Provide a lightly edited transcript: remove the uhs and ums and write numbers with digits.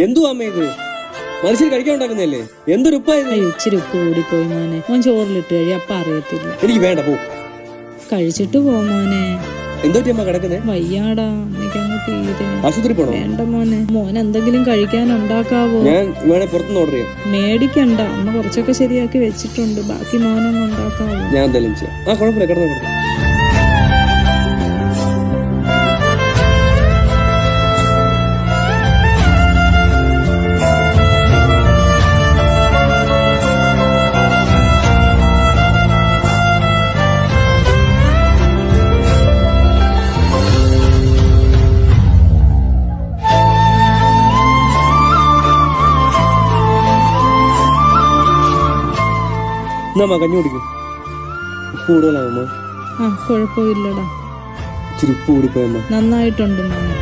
എന്തുവാ അമ്മ ഇത്? മനുഷ്യർ കഴിക്കാൻ ഉണ്ടാക്കുന്നതല്ലേ? എന്തൊരു ഉപ്പായത്? ഇച്ചിരി ഉപ്പ് കൂടിപ്പോയി മോനെ. മോൻ ചോറിലിട്ട് കഴി, അപ്പ അറിയത്തില്ല. എനിക്ക് വേണ്ട, പോ. കഴിച്ചിട്ട് പോ മോനെ. എന്തോട്ടി അമ്മ കിടക്കുന്നേ? വയ്യാടാ, എനിക്കങ്ങ് തീരെ. ആശുപത്രി പോണോ? വേണ്ട മോനെ. മോൻ എന്തെങ്കിലും കഴിക്കാൻ ഉണ്ടാക്കാവോ? ഞാൻ വേണേ പുറത്തുനിന്ന് ഓർഡർ ചെയ്യാം. മേടിക്കണ്ട, അമ്മ കുറച്ചൊക്കെ ശരിയാക്കി വെച്ചിട്ടുണ്ട്. ബാക്കി മോനൊന്നും ഉണ്ടാക്കാവോ? ഞാൻ എന്തായാലും ചെയ്യാം. കുഴപ്പമില്ല, കിടന്നു. എന്നാ കഞ്ഞി കുടിക്കും. ഉപ്പ് കൂടുതലാണോ? കുഴപ്പമില്ലടാ. ഇച്ചിരി ഉപ്പ് കൂടിപ്പോയമ്മ. നന്നായിട്ടുണ്ട് മോനെ.